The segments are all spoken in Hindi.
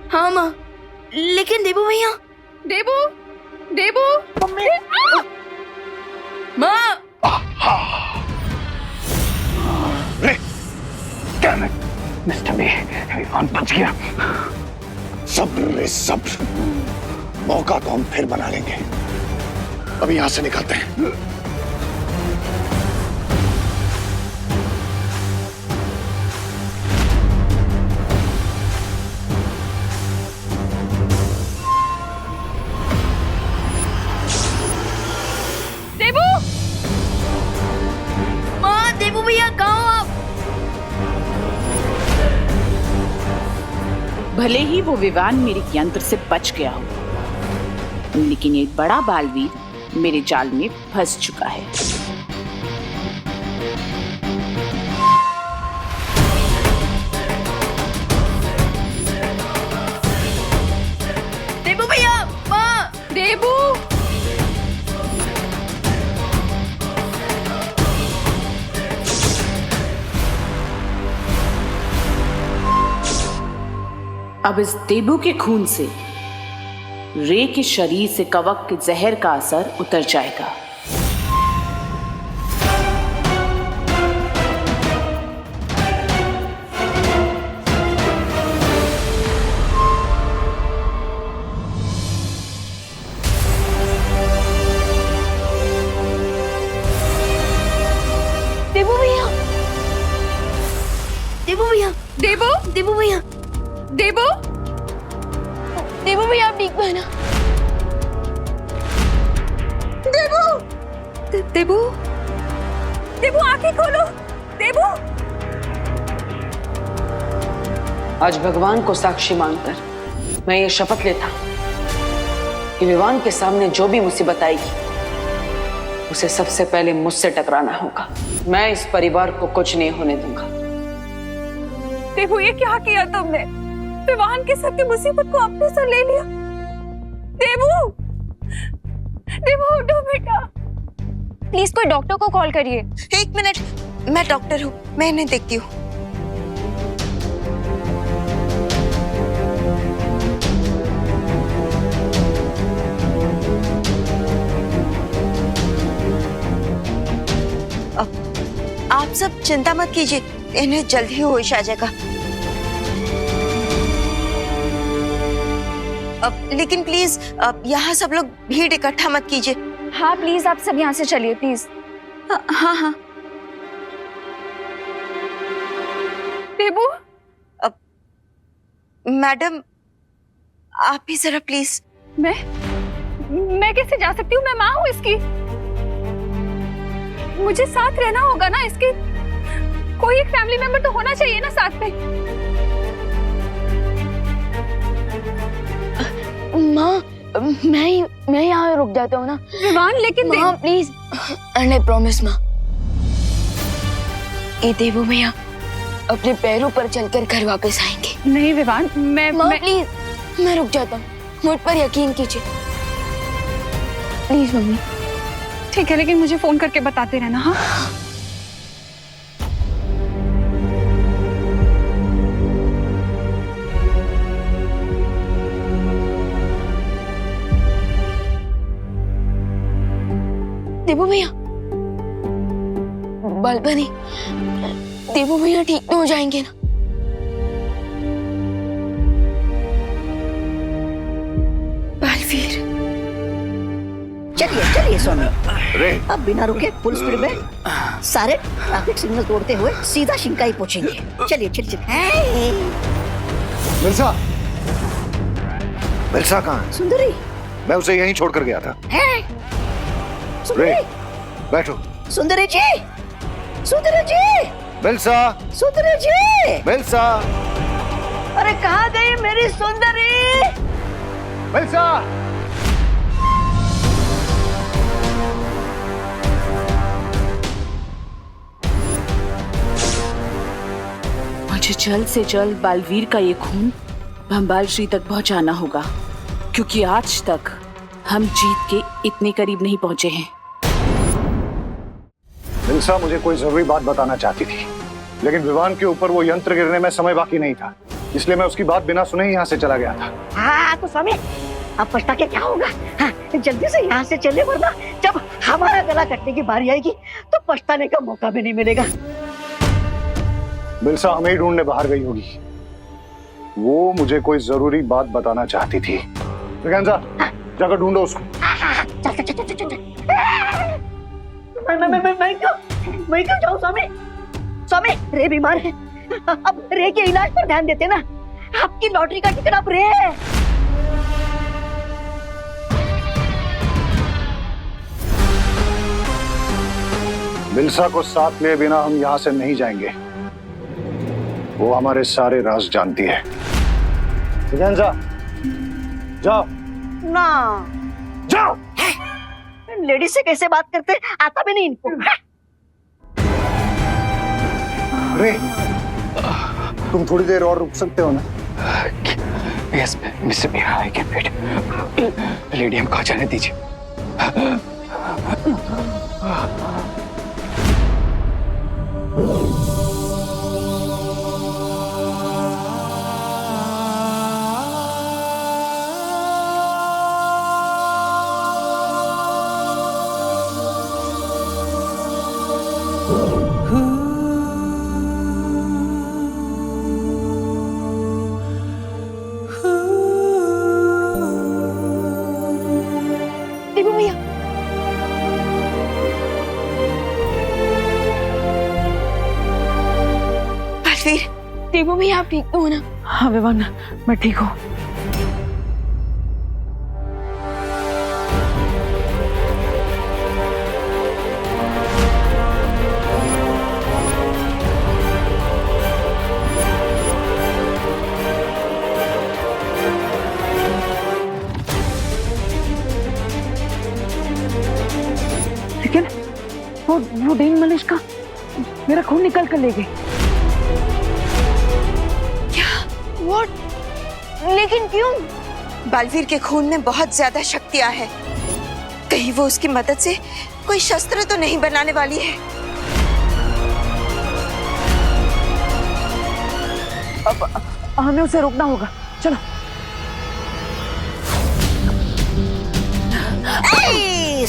हाँ माँ, लेकिन देबू भैया। देबू, देबू, मम्मी। माँ। रे, damn it, mister B, Vivaan बच गया। सब्र रे सब्र, मौका तो हम फिर बना लेंगे। अभी यहां से निकलते हैं। देबू, माँ, देबू भैया कहाँ हो आप? भले ही वो विवान मेरे यंत्र से बच गया हो, लेकिन एक बड़ा बालवीर मेरे जाल में फंस चुका है। देबू भैया, माँ। देबू, अब इस देबू के खून से रे के शरीर से कवक के जहर का असर उतर जाएगा। देबू भैया, देबू भैया, देबू, देबू भैया, देबू, देबू भैया आप ठीक है ना? देबू, देबू, देबू आंखें खोलो, देबू। आज भगवान को साक्षी मानकर मैं ये शपथ लेता कि विवान के सामने जो भी मुसीबत आएगी उसे सबसे पहले मुझसे टकराना होगा। मैं इस परिवार को कुछ नहीं होने दूंगा। देबू, ये क्या किया तुमने? विवान के सर की मुसीबत को अपने सर ले लिया। देबू, देबू उठो बेटा। प्लीज कोई डॉक्टर को कॉल करिए। एक मिनट, मैं डॉक्टर हूँ, मैं इन्हें देखती हूँ। आप सब चिंता मत कीजिए, इन्हें जल्द ही होश आ जाएगा। लेकिन प्लीज यहाँ सब लोग भीड़ इकट्ठा मत कीजिए। हाँ प्लीज आप सब यहाँ से चलिए प्लीज। हाँ हाँ। देबू, मैडम आप भी जरा प्लीज। मैं कैसे जा सकती हूँ? मैं माँ हूँ इसकी। मुझे साथ रहना होगा ना इसके। कोई एक फैमिली मेंबर तो होना चाहिए ना साथ में। माँ, मैं यहाँ रुक जाता हूँ ना। विवान, लेकिन माँ प्लीज। आई प्रॉमिस माँ। ये देबू भैया अपने पैरों पर चलकर घर वापस आएंगे। नहीं विवान, माँ प्लीज, मैं रुक जाता हूँ, मुझ पर यकीन कीजिए प्लीज मम्मी। ठीक है, लेकिन मुझे फोन करके बताते रहना। हाँ देबू भैया, बालपनी, देबू भैया ठीक तो हो जाएंगे ना? बालवीर, चलिए चलिए स्वामी, रे, अब बिना रुके फुल स्पीड में सारे ट्रैफिक सिग्नल तोड़ते हुए सीधा शिंकाई पहुंचेंगे। चलिए चलिए चलिए। मिर्जा, मिर्जा कहाँ है? सुंदरी, मैं उसे यहीं छोड़कर गया था। सुंदरी, रे, बैठो। सुंदरी जी, सुंदरी जी, मिल्सा, सुंदरी जी, मिल्सा, अरे कहाँ गई मेरी सुंदरी? मिल्सा। मुझे जल्द से जल्द बालवीर का ये खून भंबाल श्री तक पहुंचाना होगा, क्योंकि आज तक हम जीत के इतने करीब नहीं पहुंचे हैं। मिल्सा मुझे कोई जरूरी बात बताना चाहती थी, लेकिन विवान के ऊपर वो यंत्र गिरने में समय बाकी नहीं था। इसलिए मैं उसकी बात बिना सुने ही यहाँ से चला गया था। हाँ तो स्वामी, अब पछता के क्या होगा? हाँ, जल्दी से यहाँ से चले, वरना जब हमारा गला कटने की बारी आएगी तो पछताने का मौका भी नहीं मिलेगा। बिलसा हमें ही ढूंढने बाहर गई होगी। वो मुझे कोई जरूरी बात बताना चाहती थी। ब्रिगेंजा, जाकर ढूंढो उसको। चल चल चल चल चल। मैं क्यों जाऊँ स्वामी? स्वामी, रे बीमार है, अब रे के इलाज पर ध्यान देते ना। आपकी लॉटरी का टिकट अब रे है। बिलसा को साथ लिए बिना हम यहाँ से नहीं जाएंगे। वो हमारे सारे राज जानती है। ब्रिगेंजा, जाओ ना, जाओ। लेडीज से कैसे बात करते, आता भी नहीं इनको। अरे तुम थोड़ी देर और रुक सकते हो ना? Yes mister Meera, I can wait. Lady हमको आ जाने दीजिए। देवी भैया, बलवीर, देवू भैया आप ठीक तो हो ना? हाँ विवान, मैं ठीक हूँ। लेकिन वो डेन मलिश का मेरा खून निकल कर ले गई। What? लेकिन क्यों? बलवीर के खून में बहुत ज्यादा शक्तियां हैं। कहीं वो उसकी मदद से कोई शस्त्र तो नहीं बनाने वाली है? अब हमें उसे रोकना होगा। चलो।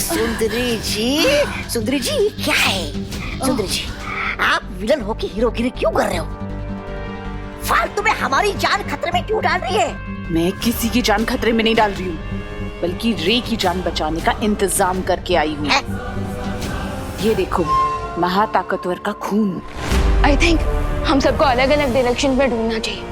सुंदरी जी क्या है? सुंदरी जी, आप विलन होके हीरोगिरी क्यों कर रहे हो? फालतू में हमारी जान खतरे में क्यों डाल रही है? मैं किसी की जान खतरे में नहीं डाल रही हूँ, बल्कि रे की जान बचाने का इंतजाम करके आई हूँ। ये देखो, महाताकतवर का खून। आई थिंक हम सबको अलग अलग डायरेक्शन में ढूंढना चाहिए।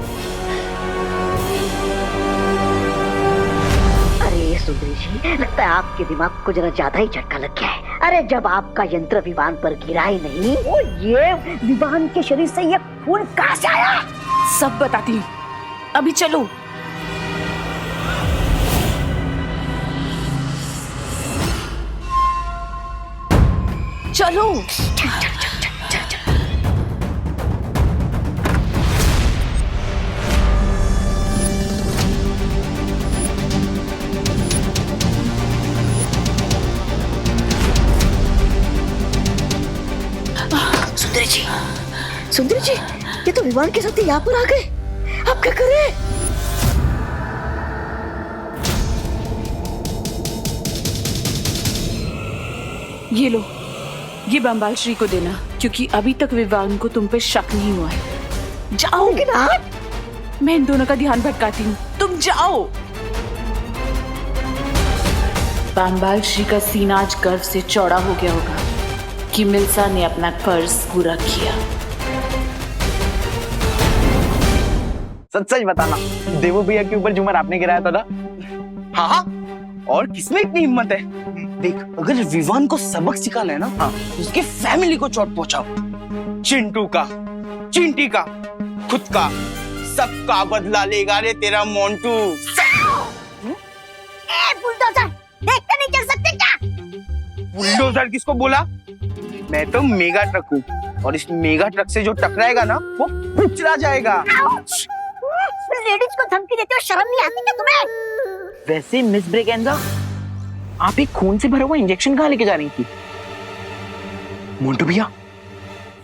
अरे सुंदरी जी, लगता है आपके दिमाग को जरा ज्यादा ही झटका लग गया है। अरे जब आपका यंत्र विमान पर गिरा ही नहीं, वो ये विमान के शरीर से ये खून कहाँ से आया? सब बताती हूँ, अभी चलो। चलो। सुंदरी जी, ये तो विमान के साथ यहाँ पर आ गए। अब क्या करें? ये लो, ये बंबाल श्री को देना, क्योंकि अभी तक विवान को तुम पे शक नहीं हुआ है। जाओ। मैं इन दोनों का ध्यान भटकाती हूँ, तुम जाओ। बंबाल श्री का सीना आज गर्व से चौड़ा हो गया होगा कि मिल्सा ने अपना फर्ज पूरा किया। सच सच बताना, देवू भैया के ऊपर झूमर आपने गिराया था ना? हाँ हाँ, और किसमें इतनी हिम्मत है? देख, अगर विवान को सबक सिखाना है ना, हाँ, उसके फैमिली को चोट पहुंचाओ। चिंटू का, चिंटी का, खुद का, सबका बदला लेगा रे तेरा मोंटू। बुलडोजर, देखते नहीं चल सकते क्या? बुलडोजर किसको बोला? मैं तो मेगा ट्रक हूँ, और इस मेगा ट्रक से जो टकराएगा ना, वो कुचला जाएगा। लेडीज को धमकी देते हो, शर्म नहीं आती क्या तुम्हें? वैसे मिस ब्रिगेंजा, आप एक खून से भरा हुआ इंजेक्शन कहाँ लेके जा रही थी? मोंटू भैया,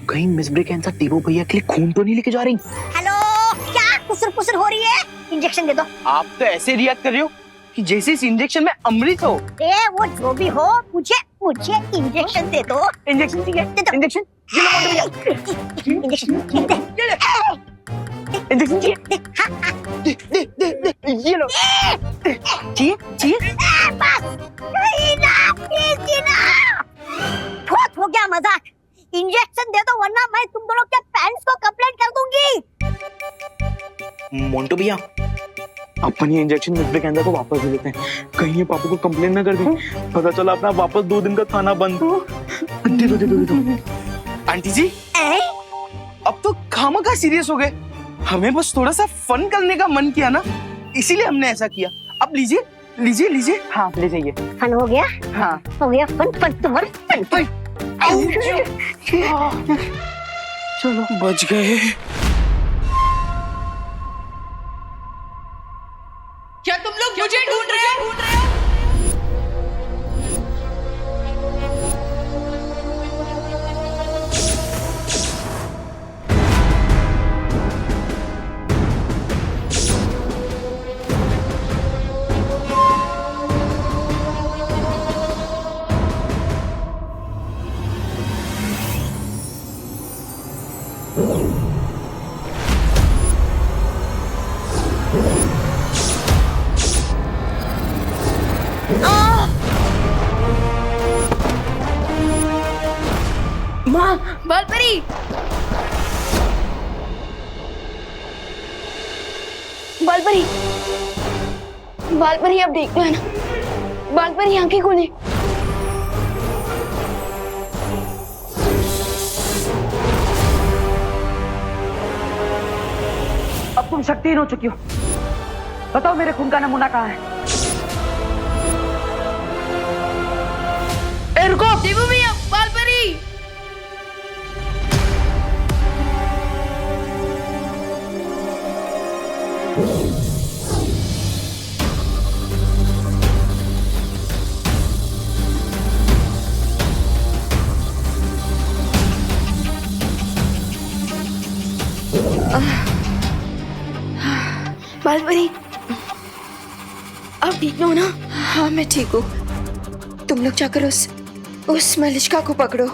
कहीं मिस ब्रिगेंजा देवू भैया के लिए खून तो नहीं लेके जा रही? हेलो, क्या पुसर पुसर हो रही है? इंजेक्शन दे दो। आप तो ऐसे रिएक्ट कर रहे हो कि जैसे इस इंजेक्शन में अमृत हो। ए वो जो भी हो, मुझे मुझे इंजेक्शन दे दो। इंजेक्शन ठीक है, इंजेक्शन ये लो मोटे भैया। इंजेक्शन दे। इंजेक्शन चाहिए? दे, ये लो। चाहिए? बस नहीं ना, प्लीज ना। बहुत हो गया मजाक। इंजेक्शन दे दो वरना मैं तुम दोनों के पेरेंट्स को कंप्लेंट कर दूंगी। मोंटू भैया, अपन ये इंजेक्शन मिस विकेंद्रा को वापस दे देते हैं। कहीं ये पापा को कंप्लेन ना कर दें। पता चला अपना वापस 2 दिन का खाना बंद। दे दो। आंटी जी, अब तो खामखा सीरियस हो गए। हमें बस थोड़ा सा फन करने का मन किया ना, इसीलिए हमने ऐसा किया। अब लीजिए। हाँ ले जाइए। फन हो गया? हाँ हो गया फन तुम्हारा फन। चलो बच गए। क्या तुम लोग मुझे ढूंढ रहे हो? बालपरी, बालपरी अब देख लो है ना। बालपरी आंखें खोले। अब तुम शक्तिहीन हो चुकी हो। बताओ मेरे खून का नमूना कहाँ है? रुको देवू भैया, बालपरी। बालपरी, अब ठीक हो ना? हाँ मैं ठीक हूँ। तुम लोग जाकर उस मलिष्का को पकड़ो।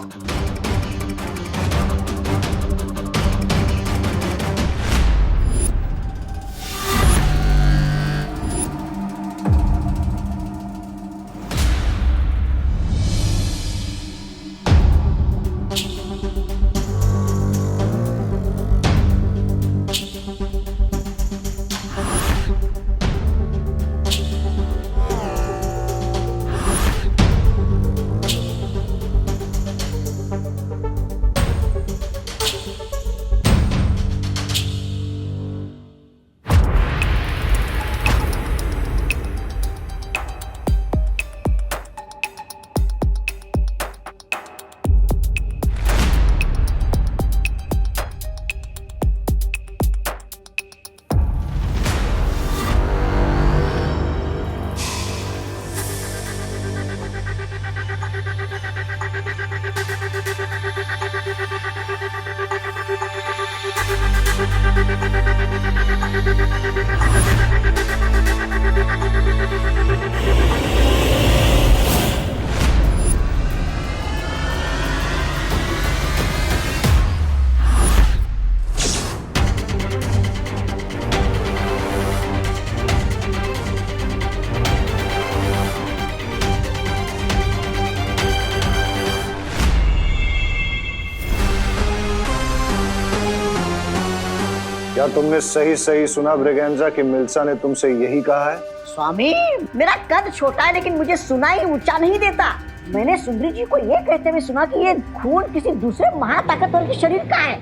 क्या तुमने सही सही सुना ब्रिगेंजा कि मिल्सा ने तुमसे यही कहा है? स्वामी, मेरा कद छोटा है लेकिन मुझे सुनाई ऊंचा नहीं देता। मैंने सुंदरी जी को ये कहते हुए सुना कि ये खून किसी दूसरे महाताकतवर के शरीर का है।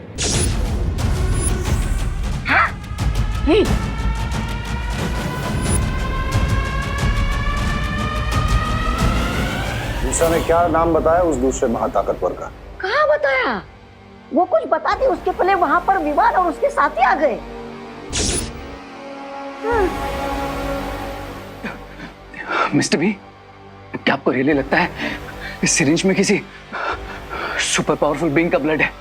हाँ? मिल्सा ने क्या नाम बताया उस दूसरे महाताकतवर का? कहाँ बताया? वो कुछ बताती उसके पहले वहां पर विवान और उसके साथी आ गए। मिस्टर बी, क्या आपको रियली लगता है इस सिरिंज में किसी सुपर पावरफुल बीइंग का ब्लड है?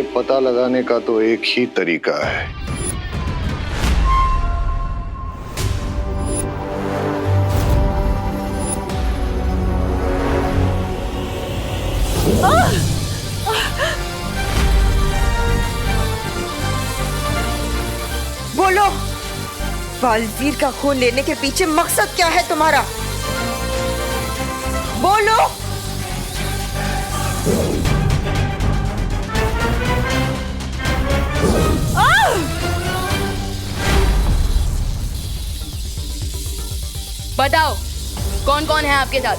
ये पता लगाने का तो एक ही तरीका है। बोलो, बालवीर का खून लेने के पीछे मकसद क्या है तुम्हारा? बोलो। बताओ, कौन कौन है आपके साथ?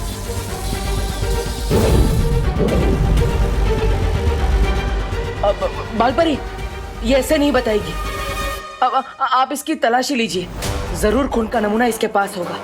बालपरी, ये ऐसे नहीं बताएगी। अब आप इसकी तलाशी लीजिए, जरूर खून का नमूना इसके पास होगा।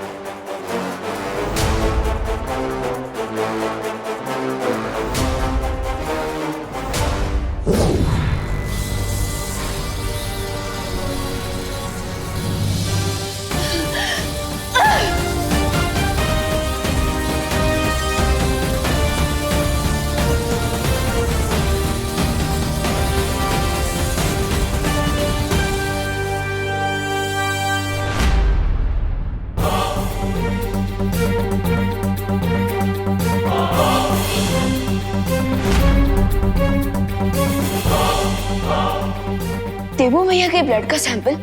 देवू भैया के ब्लड का सैंपल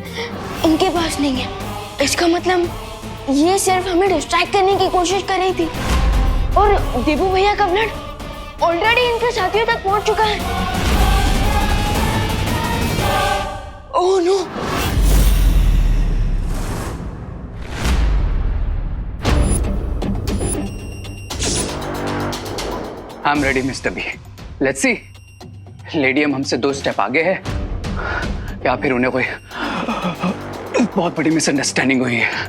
इनके पास नहीं है। इसका मतलब ये सिर्फ हमें डिस्ट्रैक्ट करने की कोशिश कर रही थी और देवू भैया का ब्लड ऑलरेडी इनके साथियों तक पहुंच चुका है। Oh no! I am ready mister B. Let's see, लेडियम हमसे 2 स्टेप आगे है या फिर उन्हें कोई बहुत बड़ी मिसअंडरस्टैंडिंग हुई है।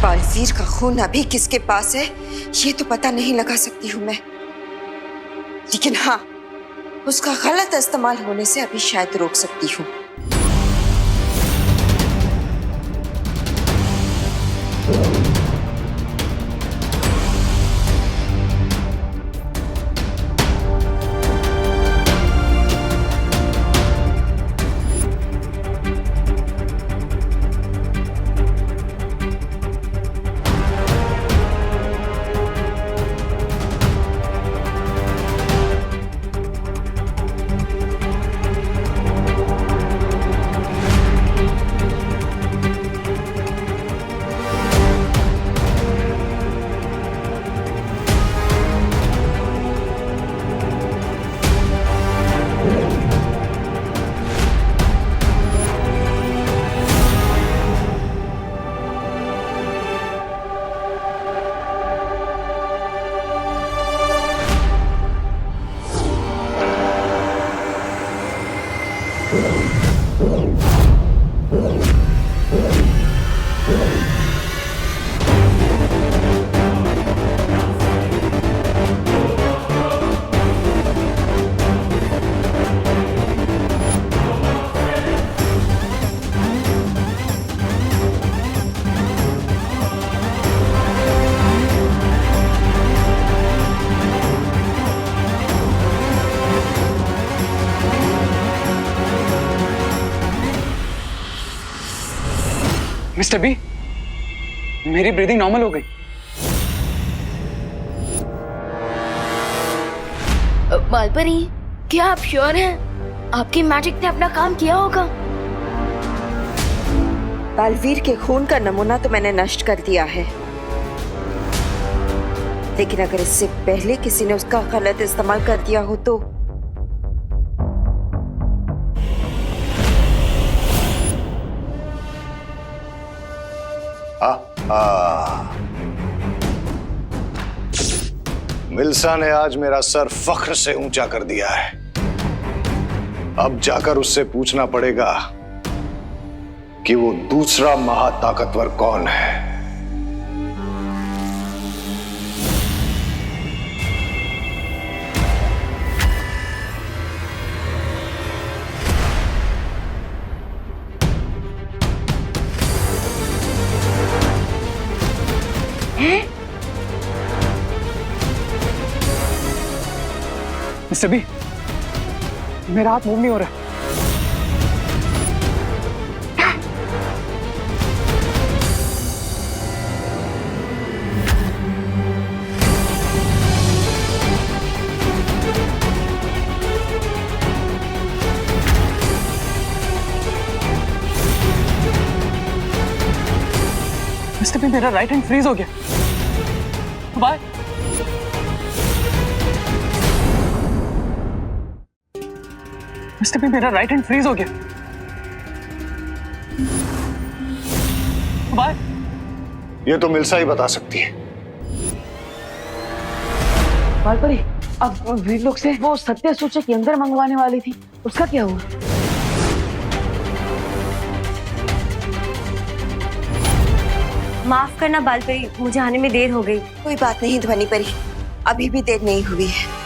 बालवीर का खून अभी किसके पास है ये तो पता नहीं लगा सकती हूँ मैं, लेकिन हाँ, उसका गलत इस्तेमाल होने से अभी शायद रोक सकती हूँ। मिस्टर बी, मेरी ब्रीदिंग नॉर्मल हो गई। बालपरी, क्या आप श्योर हैं? आपकी मैजिक ने अपना काम किया होगा। बालवीर के खून का नमूना तो मैंने नष्ट कर दिया है, लेकिन अगर इससे पहले किसी ने उसका गलत इस्तेमाल कर दिया हो तो मिल्सा ने आज मेरा सर फख्र से ऊंचा कर दिया है। अब जाकर उससे पूछना पड़ेगा कि वो दूसरा महाताकतवर कौन है। मिस्टर बी, मेरा हाथ मूव नहीं हो रहा। मिस्टर बी, मेरा राइट हैंड फ्रीज हो गया। बाय। मिस्टर बी, मेरा राइट हैंड फ्रीज हो गया। बाय। ये तो मिल्सा ही बता सकती है। बालपरी, अब वीर लोग से वो सत्य सूचक यंत्र मंगवाने वाली थी, उसका क्या हुआ? माफ करना बालपरी, मुझे आने में देर हो गई। कोई बात नहीं ध्वनि परी, अभी भी देर नहीं हुई है।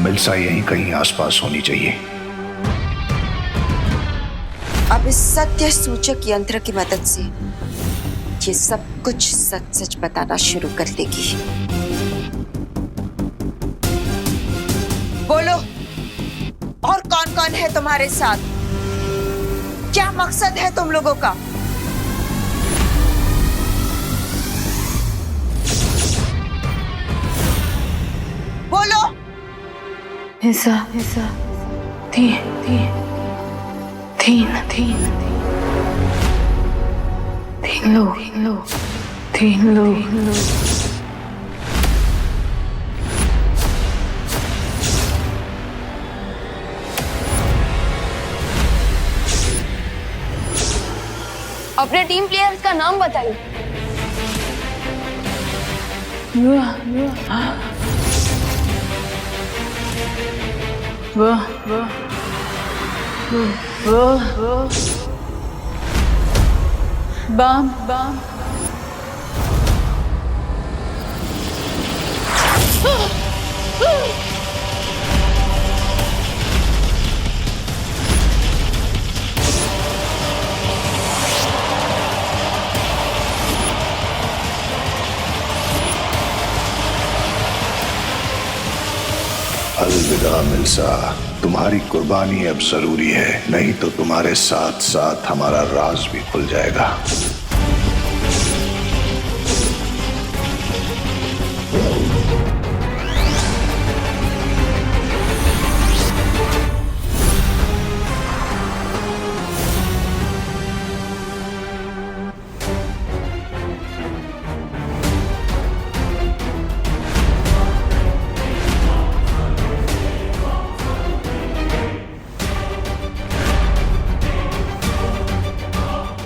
मिल्सा यहीं कहीं आसपास होनी चाहिए। अब इस सत्य सूचक यंत्र की मदद से ये सब कुछ सच सच बताना शुरू कर देगी। बोलो, और कौन कौन है तुम्हारे साथ? क्या मकसद है तुम लोगों का? बोलो। हिस्सा तीन लोग। अपने टीम प्लेयर्स का नाम बताइए। बम अलविदा मिल्सा, तुम्हारी कुर्बानी अब जरूरी है, नहीं तो तुम्हारे साथ साथ हमारा राज भी खुल जाएगा।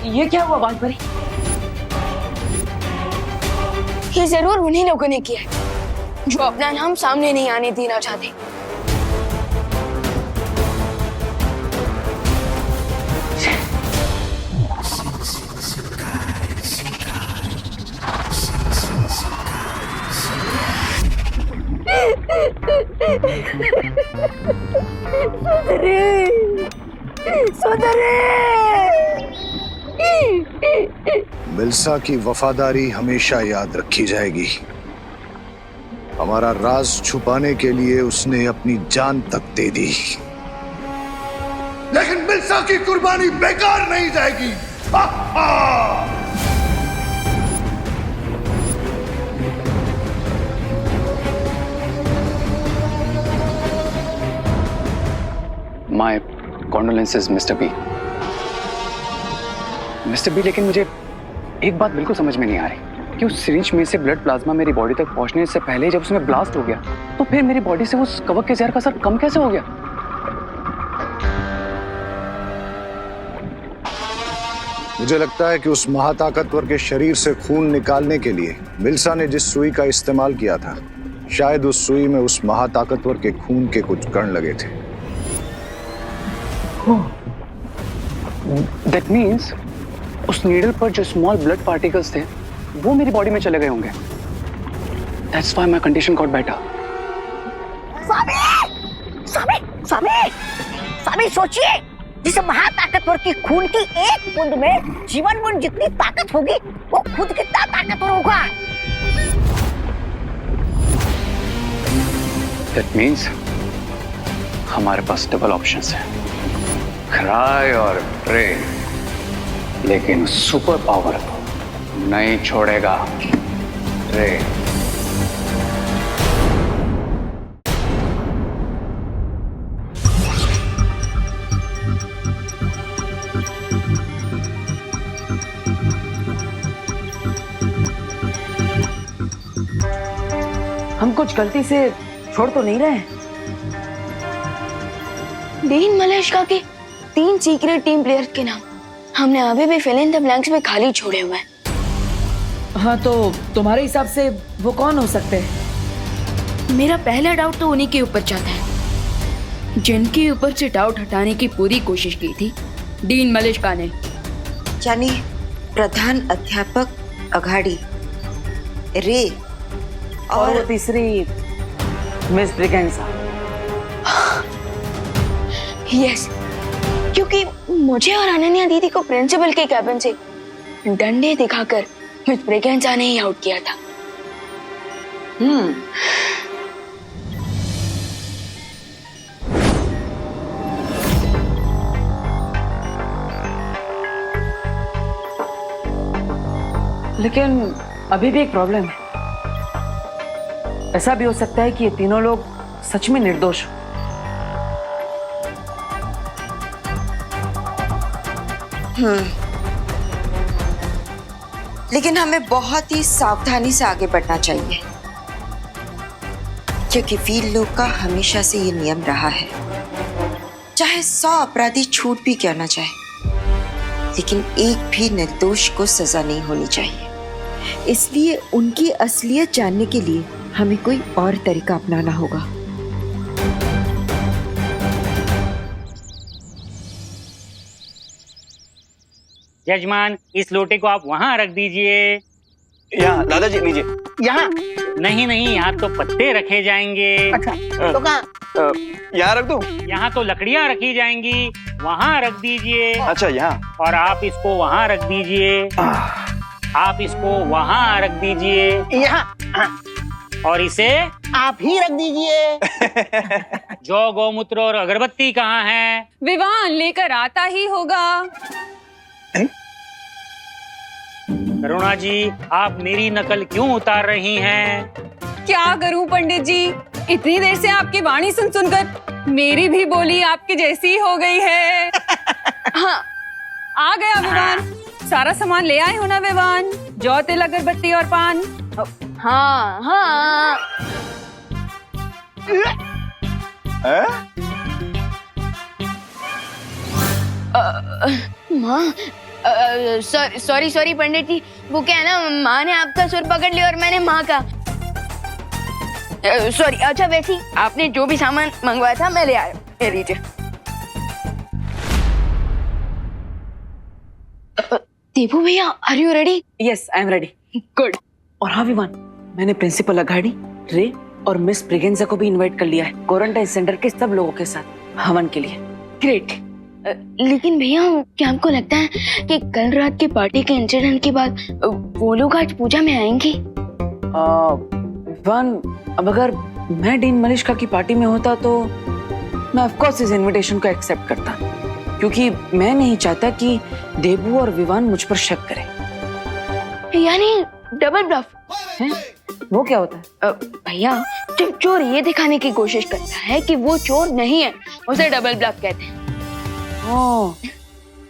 ये क्या हुआ बालपरी? ये जरूर उन्हीं लोगों ने किया है जो अपना नाम सामने नहीं आने देना चाहते। मिल्सा की वफादारी हमेशा याद रखी जाएगी। हमारा राज छुपाने के लिए उसने अपनी जान तक दे दी, लेकिन मिल्सा की कुर्बानी बेकार नहीं जाएगी। हा हा! My condolences mister B. Mister B, लेकिन मुझे एक बात बिल्कुल समझ में नहीं आ रही कि उस सिरिंज में से ब्लड प्लाज्मा मेरी बॉडी तक पहुंचने से पहले जब उसमें ब्लास्ट हो गया तो फिर मेरी बॉडी से उस कवक के जहर का असर कम कैसे हो गया? मुझे लगता है कि उस महाताकतवर के शरीर से खून निकालने के लिए मिल्सा ने जिस सुई का इस्तेमाल किया था, शायद उस सुई में उस महाताकतवर के खून के कुछ कण लगे थे। That means उस नीडल पर जो स्मॉल ब्लड पार्टिकल्स थे वो मेरी बॉडी में चले गए होंगे। That's why my condition got better. Swami Swami Swami Swami सोचिए, जिस महाताकतवर की खून की एक बूंद में जीवन बूंद जितनी ताकत होगी वो खुद कितना ताकतवर होगा। That means हमारे पास डबल ऑप्शंस हैं, क्राई और प्रे, लेकिन सुपर पावर नहीं छोड़ेगा रे। हम कुछ गलती से छोड़ तो नहीं रहे? डीन मलेशिया के 3 सीक्रेट टीम प्लेयर्स के नाम हमने अभी भी फिल इन द ब्लैंक्स में खाली छोड़े हुए हैं। हाँ, तो तुम्हारे हिसाब से वो कौन हो सकते हैं? मेरा पहला डाउट तो उन्हीं के ऊपर जाता है जिनके ऊपर से डाउट हटाने की पूरी कोशिश की थी डीन मलेशिया ने, यानी प्रधान अध्यापक अघाड़ी, रे और वो तीसरी मिस ब्रिगेंसा। यस, क्योंकि मुझे और अनन्या दीदी को प्रिंसिपल के कैबिन से डंडे दिखाकर मिस ब्रिगेंसा ने ही आउट किया था। लेकिन अभी भी एक प्रॉब्लम है। ऐसा भी हो सकता है कि ये तीनों लोग सच में निर्दोष हो। लेकिन हमें बहुत ही सावधानी से आगे बढ़ना चाहिए, क्योंकि वीर लोग का हमेशा से ये नियम रहा है, चाहे 100 अपराधी छूट भी क्यों ना जाए, लेकिन एक भी निर्दोष को सजा नहीं होनी चाहिए। इसलिए उनकी असलियत जानने के लिए हमें कोई और तरीका अपनाना होगा। यजमान, इस लोटे को आप वहाँ रख दीजिए। यहाँ दादाजी लीजिए। यहाँ नहीं नहीं, यहाँ तो पत्ते रखे जाएंगे। अच्छा, तो कहाँ? यहाँ रख दूँ? यहाँ तो लकड़ियाँ रखी जाएंगी, वहाँ रख दीजिए। अच्छा, यहाँ। और आप इसको वहाँ रख दीजिए। आप इसको वहाँ रख दीजिए। यहाँ। और इसे आप ही रख दीजिए। जौ, गौमूत्र और अगरबत्ती कहाँ है? विवान लेकर आता ही होगा। करुणा जी, आप मेरी नकल क्यों उतार रही हैं? क्या करूं पंडित जी, इतनी देर से आपकी वाणी सुन सुनकर मेरी भी बोली आपकी जैसी हो गई है। हाँ, आ गया विवान। सारा सामान ले आए हो ना विवान? जौ, तिल, अगरबत्ती और पान। हाँ हाँ। माँ, सॉरी पंडित जी, वो क्या है ना, माँ ने आपका सुर पकड़ लिया और मैंने माँ का। सॉरी। अच्छा, वैसे ही आपने जो भी सामान मंगवाया था मैं ले आया, ले लीजिए। देवू भैया, are you ready? Yes, I am ready. Good. और हाँ विवान, मैंने प्रिंसिपल अघाड़ी, रे और मिस ब्रिगेंसा को भी इनवाइट कर लिया है क्वारंटाइन सेंटर के सब लोगों के साथ हवन के लिए। ग्रेट। लेकिन भैया, क्या आपको लगता है कि कल रात की पार्टी के इंसिडेंट के बाद वो लोग आज पूजा में आएंगे? विवान, अब अगर मैं डीन मलेशिया की पार्टी में होता तो मैं ऑफ कोर्स इस इनविटेशन को एक्सेप्ट करता, क्योंकि मैं नहीं चाहता कि देबू और विवान मुझ पर शक करें। यानी डबल ब्लफ है? वो क्या होता है? भैया, जब चोर ये दिखाने की कोशिश करता है कि वो चोर नहीं है, उसे डबल ब्लफ कहते हैं।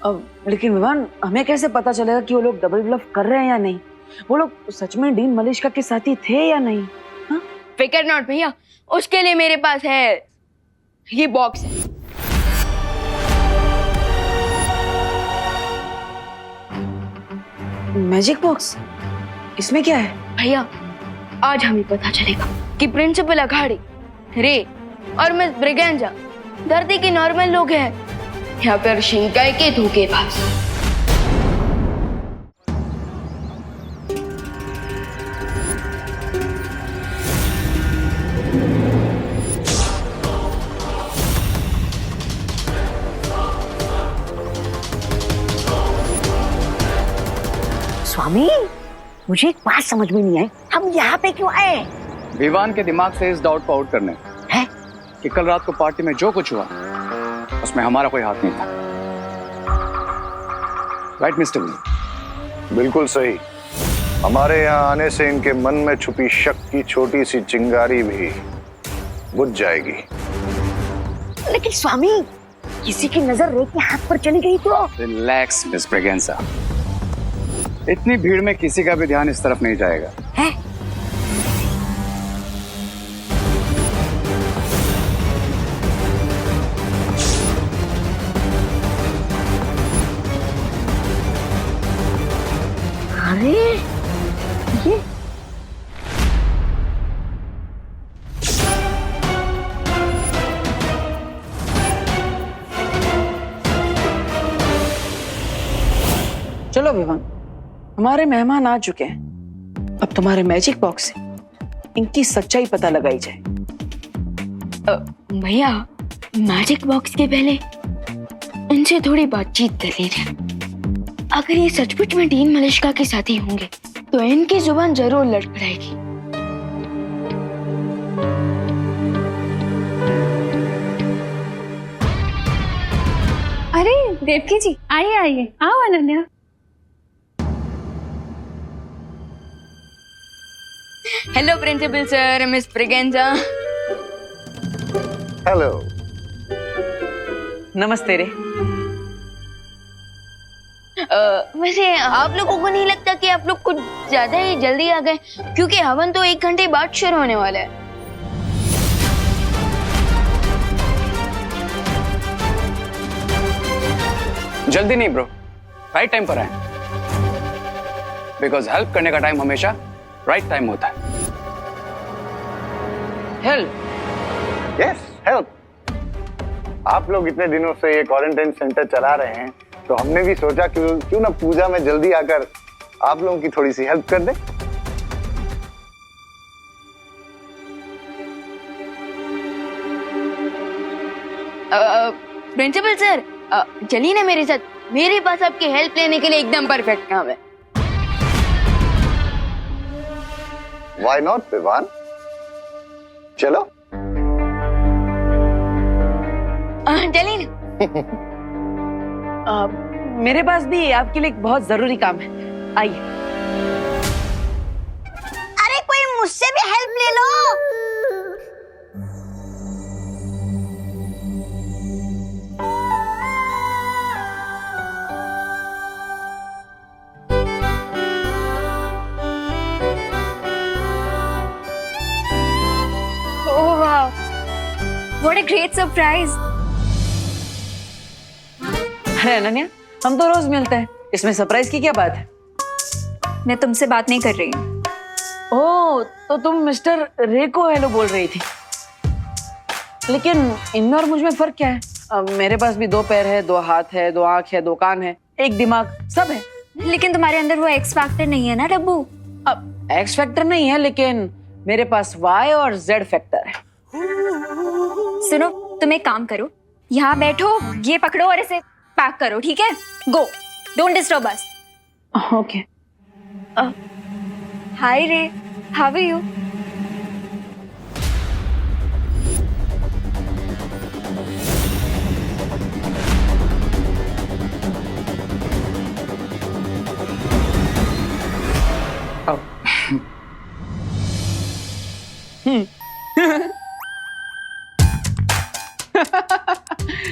अब लेकिन विवान, हमें कैसे पता चलेगा कि वो लोग डबल ब्लफ कर रहे हैं या नहीं? वो लोग सच में डीन मलेशिया के साथी थे या नहीं? हाँ? फिकर नॉट भैया, उसके लिए मेरे पास है ये बॉक्स है। मैजिक बॉक्स, इसमें क्या है? भैया आज हमें पता चलेगा कि प्रिंसिपल अघाड़ी, रे और मिस ब्रिगेंजा धरती के नॉर्मल लोग हैं या फिर शिंकाई के धोखेबाज। स्वामी, मुझे एक बात समझ में नहीं आई, हम यहाँ पे क्यों आए? विवान के दिमाग से इस डाउट को आउट करने हैं? कि कल रात को पार्टी में जो कुछ हुआ उसमें हमारा कोई हाथ नहीं था। Right mister vision? बिल्कुल सही। हमारे यहाँ आने से इनके मन में छुपी शक की छोटी सी चिंगारी भी बुझ जाएगी। लेकिन स्वामी, किसी की नजर रे के हाथ पर चली गई तो? रिलैक्स मिस ब्रिगेंजा, इतनी भीड़ में किसी का भी ध्यान इस तरफ नहीं जाएगा। है? अरे ये चलो विवान, हमारे मेहमान आ चुके हैं। अब तुम्हारे मैजिक बॉक्स से इनकी सच्चाई पता लगाई जाए। भैया मैजिक बॉक्स के पहले इनसे थोड़ी बातचीत कर लीजिए। अगर ये सचमुच में डीन मलिश्का के साथी होंगे तो इनकी जुबान जरूर लड़खड़ाएगी। अरे देवकी जी, आइए आइए, आओ Ananya. Hello principal sir, miss Braganza. Hello. नमस्ते रे। वैसे आप लोगों को नहीं लगता कि आप लोग कुछ ज्यादा ही जल्दी आ गए? क्योंकि हवन तो 1 घंटे बाद शुरू होने वाला है। जल्दी नहीं ब्रो, राइट टाइम पर आए, बिकॉज हेल्प करने का टाइम हमेशा राइट टाइम होता है। हेल्प? Yes, help. आप लोग इतने दिनों से ये क्वारंटाइन सेंटर चला रहे हैं तो हमने भी सोचा क्यों ना पूजा में जल्दी आकर आप लोगों की थोड़ी सी हेल्प कर दें। प्रिंसिपल सर, चलिए ना मेरे साथ, मेरे पास आपकी हेल्प लेने के लिए एकदम परफेक्ट काम है। व्हाई नॉट विवान, चलो। चलिए ना। मेरे पास भी आपके लिए एक बहुत जरूरी काम है, आइए। अरे कोई मुझसे भी हेल्प ले लो। ओह वाह, व्हाट अ ग्रेट सरप्राइज। अरे अनन्या, हम तो रोज मिलते हैं, इसमें सरप्राइज की क्या बात है? मैं तुमसे बात नहीं कर रही हूँ। ओह, तो तुम मिस्टर रे को हेलो बोल रही थी। लेकिन इनमें और मुझ में फर्क क्या है? मेरे पास भी 2 पैर है, 2 हाथ है, 2 आंख है, 2 कान है, 1 दिमाग, सब है। लेकिन तुम्हारे अंदर वो एक्स फैक्टर नहीं है ना डब्बू? अब एक्स फैक्टर नहीं है, लेकिन मेरे पास वाई और जेड फैक्टर है। सुनो, तुम एक काम करो, यहाँ बैठो, ये पकड़ो और इसे पैक करो, ठीक है? गो, डोंट डिस्टर्ब अस। ओके। हाय रे, हाउ आर यू?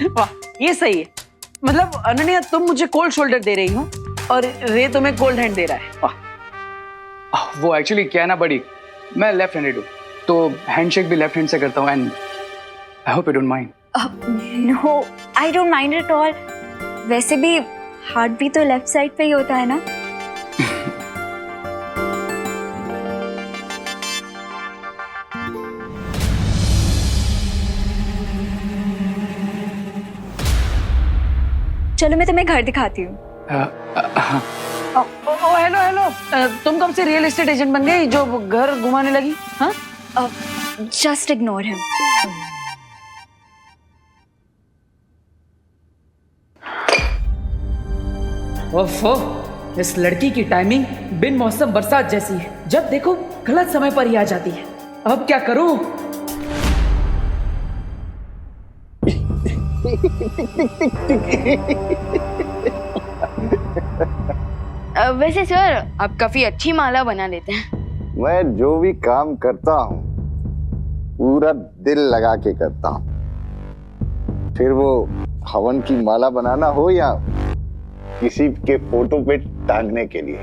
वाह, ये सही है। मतलब अनन्या, तुम मुझे कोल्ड शोल्डर दे रही हो और रे तुम्हें कोल्ड हैंड दे रहा है। वाह। वो एक्चुअली क्या है ना बड़ी, मैं लेफ्ट हैंडेड हूँ तो हैंडशेक भी लेफ्ट हैंड से करता हूँ, and I hope you don't mind. No, I don't mind at all. वैसे भी हार्ट भी तो लेफ्ट साइड पे ही होता है ना? चलो मैं तुम्हें घर दिखाती हूँ। हेलो हेलो, तुम कब से रियल एस्टेट एजेंट बन गई जो घर घुमाने लगी? हाँ, जस्ट इग्नोर हिम। ओफो, इस लड़की की टाइमिंग बिन मौसम बरसात जैसी है। जब देखो गलत समय पर ही आ जाती है। अब क्या करूं? वैसे सर आप काफी अच्छी माला बना लेते हैं। मैं जो भी काम करता हूँ पूरा दिल लगा के करता हूँ, फिर वो हवन की माला बनाना हो या किसी के फोटो पे टांगने के लिए।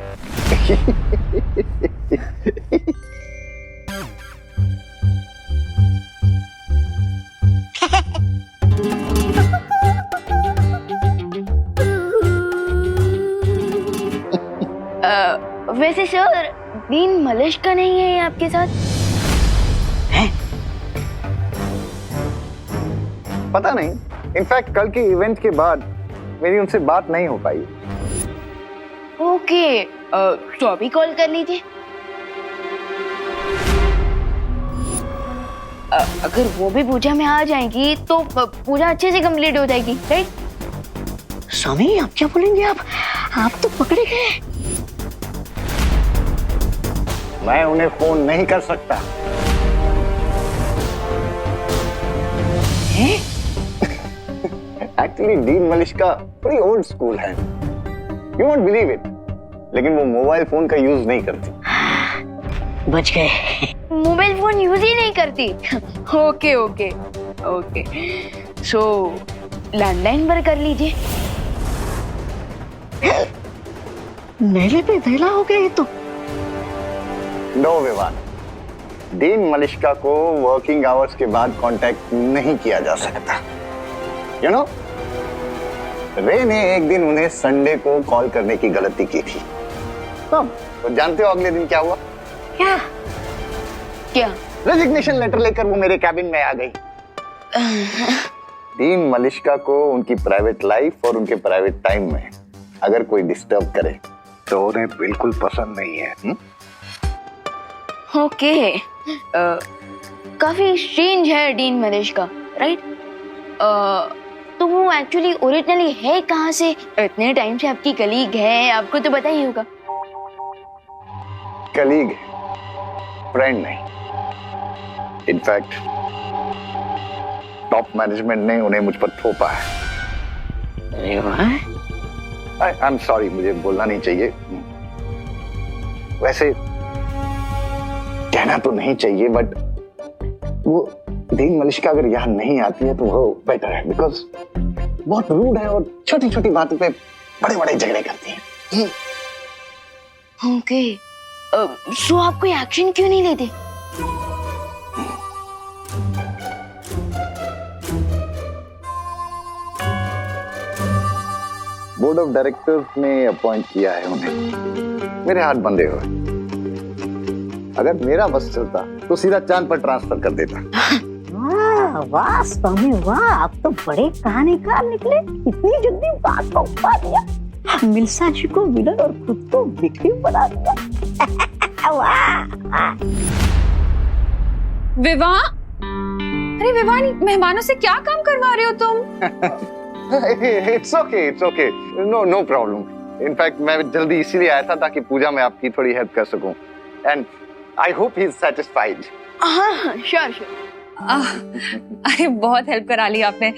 वैसे सर दीन मलिश का नहीं है आपके साथ? है? पता नहीं, इनफैक्ट कल के इवेंट के बाद मेरी उनसे बात नहीं हो पाई। ओके, तो अभी कॉल कर लीजिए। अगर वो भी पूजा में आ जाएंगी तो पूजा अच्छे से कंप्लीट हो जाएगी, राइट? स्वामी आप क्या बोलेंगे? आप तो पकड़े गए। मैं उन्हें फोन नहीं कर सकता। एक्चुअली डीन मलिश्का बड़ी ओल्ड स्कूल है, यू वोंट बिलीव इट, लेकिन वो मोबाइल फोन का यूज नहीं करती। बच गए। मोबाइल फोन यूज ही नहीं करती। ओके ओके ओके, सो लैंडलाइन पर कर लीजिए। मेले पे धैला हो गया ये तो। नो विवान, डीन मलिश्का को वर्किंग आवर्स के बाद कांटेक्ट नहीं किया जा सकता। यू नो, रे ने एक दिन उन्हें संडे को कॉल करने की गलती की थी। तो जानते हो अगले दिन क्या हुआ? क्या क्या? रेजिग्नेशन लेटर लेकर वो मेरे कैबिन में आ गई। डीन मलिश्का को उनकी प्राइवेट लाइफ और उनके प्राइवेट टाइम में अगर कोई डिस्टर्ब करे तो उन्हें बिल्कुल पसंद नहीं है। ओके, काफी स्ट्रेंज है डीन मलिश्का, राइट? तो वो एक्चुअली ओरिजिनली है कहाँ से? इतने टाइम से आपकी कलीग है, आपको तो पता ही होगा। कलीग, फ्रेंड नहीं। इनफैक्ट टॉप मैनेजमेंट ने उन्हें मुझ पर थोपा है। आई एम सॉरी, मुझे बोलना नहीं चाहिए। वैसे कहना तो नहीं चाहिए, बट वो डीन मलिश्का अगर यहाँ नहीं आती है तो वो बेटर है, बिकॉज बहुत रूड है और छोटी छोटी बातों पे बड़े बड़े झगड़े करती है। ओके, सो आप कोई एक्शन क्यों नहीं लेते? बोर्ड ऑफ डायरेक्टर्स ने अपॉइंट किया है उन्हें। मेरे हाथ बंधे हुए। अगर मेरा बस चलता तो सीधा चांद पर ट्रांसफर कर देता। वाह स्वामी वाह, आप तो बड़े कहानीकार निकले। इतनी जल्दी बात को पा दिया। मिल्सा जी को विलन और खुद को विक्टिम बना दिया। वाह। विवाह, अरे विवाह, मेहमानों से क्या काम करवा रहे हो तुम? It's okay, no problem. In fact मैं जल्दी इसीलिए आया था ताकि पूजा में आपकी थोड़ी हेल्प कर सकूं। And I hope he is satisfied. हाँ, श्योर। अरे बहुत हेल्प करा ली आपने।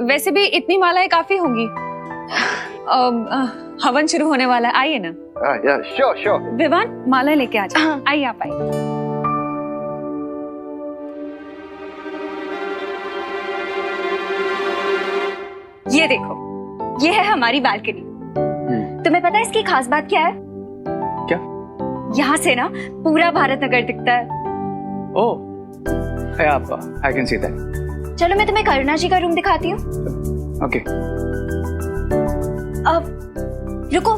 वैसे भी इतनी मालाएं काफी होंगी। हवन शुरू होने वाला है, आइए ना। श्योर। विवान, माला लेके आ जाओ। आइए, आप आइए। ये देखो, ये है हमारी बालकनी। तुम्हें पता है इसकी खास बात क्या है? क्या? यहाँ से ना पूरा भारत नगर दिखता है। ओह, I can see that. चलो मैं तुम्हें करुणा जी का रूम दिखाती हूँ। Okay. अब रुको,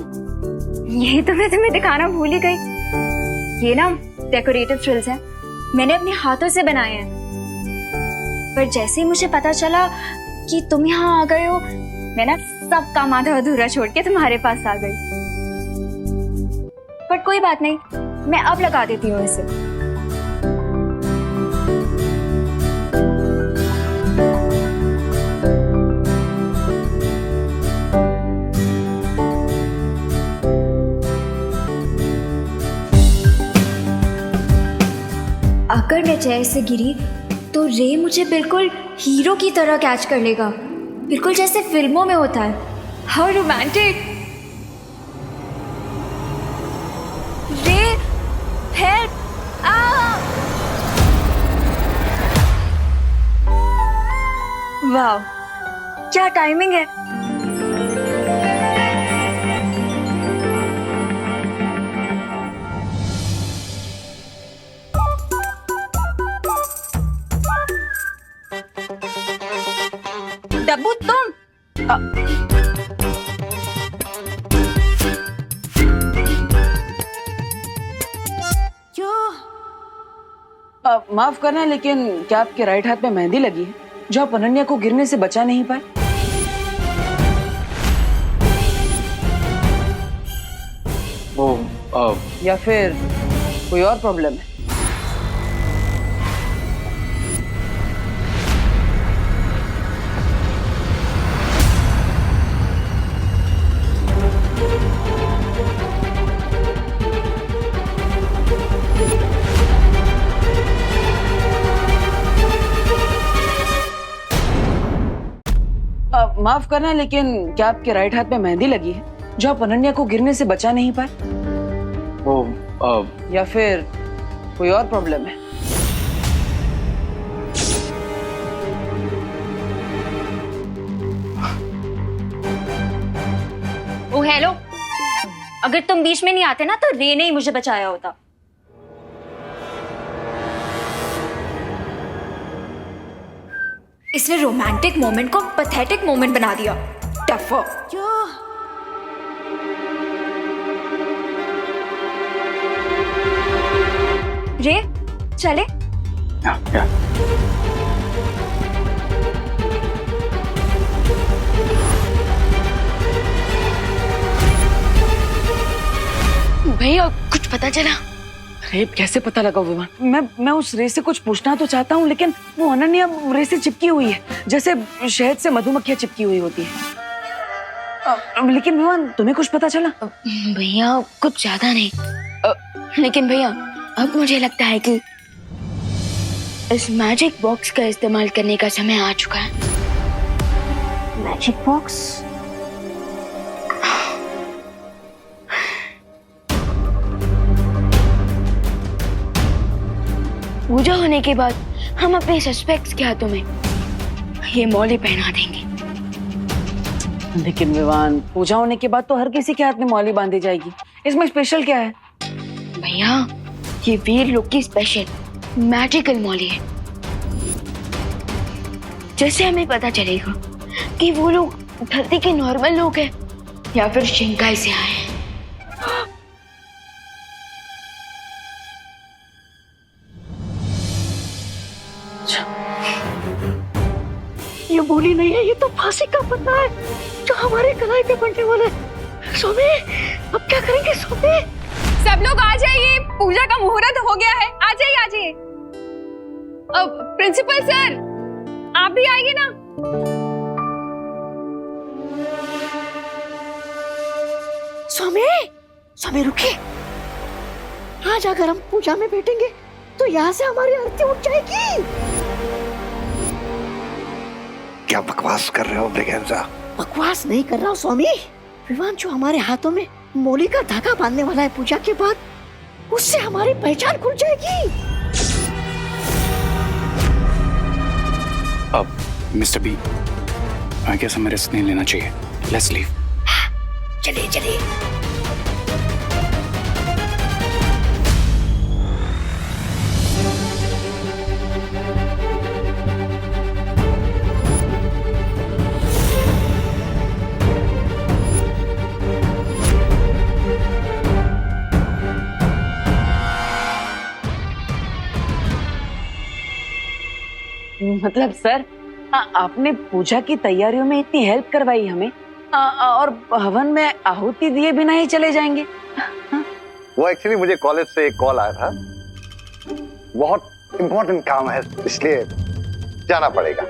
यही तो मैं तुम्हें दिखाना भूल ही गई। ये ना डेकोरेटिव फ्रिल्स हैं, मैंने अपने हाथों से बनाए हैं। पर जैसे ही मुझे पता चला कि तुम यहाँ आ गए हो, मैं ना सब काम आधा अधूरा छोड़ के तुम्हारे पास आ गई। पर कोई बात नहीं, मैं अब लगा देती हूँ इसे। अगर मैं चेयर से गिरी तो रे मुझे बिल्कुल हीरो की तरह कैच कर लेगा, बिल्कुल जैसे फिल्मों में होता है। How romantic. रे हेल्प। वाह, क्या टाइमिंग है। डब्बू तुम माफ करना, लेकिन क्या आपके राइट हाथ में मेहंदी लगी है जो आप अनन्या को गिरने से बचा नहीं पाए? या फिर कोई और प्रॉब्लम है? माफ करना, लेकिन क्या आपके राइट हाथ में मेहंदी लगी है जो आप अनन्या को गिरने से बचा नहीं पाए? या फिर कोई और प्रॉब्लम है? ओ हेलो, अगर तुम बीच में नहीं आते ना तो रे ने ही मुझे बचाया होता। इसने रोमांटिक मोमेंट को पैथेटिक मोमेंट बना दिया। टफर। रे चले। भैया कुछ पता चला? अरे कैसे पता लगा विमान? मैं उस रे से कुछ पूछना तो चाहता हूँ, लेकिन वो अनन्या रे से चिपकी हुई है, जैसे शहद से मधुमक्खियां चिपकी हुई होती है। लेकिन विमान तुम्हें कुछ पता चला? भैया कुछ ज्यादा नहीं, लेकिन भैया अब मुझे लगता है कि इस मैजिक बॉक्स का इस्तेमाल करने का समय आ चुका है। Magic box? पूजा होने के बाद हम अपने सस्पेक्ट्स के हाथों में ये मौली पहना देंगे। लेकिन विवान, पूजा होने के बाद तो हर किसी के हाथ में मौली बांधी जाएगी, इसमें स्पेशल क्या है? भैया ये वीर लोग की स्पेशल मैजिकल मौली है, जैसे हमें पता चलेगा कि वो लोग धरती के नॉर्मल लोग हैं या फिर शिंकाई से आए हैं। ये बोली नहीं है, ये तो फांसी का पत्ता है जो हमारे कलाई पे बनने वाला है। सोमे, अब क्या करेंगे सोमे? सब लोग आ जाइए, पूजा का मुहूर्त हो गया है। आ जाइए आ जाइए। अब प्रिंसिपल सर आप भी आइए ना। सोमे, सोमे रुकिए। आज अगर हम पूजा में बैठेंगे तो यहाँ से हमारी आरती उठ जाएगी। क्या बकवास कर रहे हो ब्रिगेंजा? बकवास नहीं कर रहा हूँ स्वामी। विवान जो हमारे हाथों में मौली का धागा बांधने वाला है पूजा के बाद, उससे हमारी पहचान खुल जाएगी। अब मिस्टर बी, आई गेस हमें रिस्क नहीं लेना चाहिए। Let's leave. चलिए चलिए। मतलब सर, आपने पूजा की तैयारियों में इतनी हेल्प करवाई हमें, और हवन में आहुति दिए बिना ही चले जाएंगे? वो एक्चुअली मुझे कॉलेज से एक कॉल आया था, बहुत इंपॉर्टेंट काम है इसलिए जाना पड़ेगा।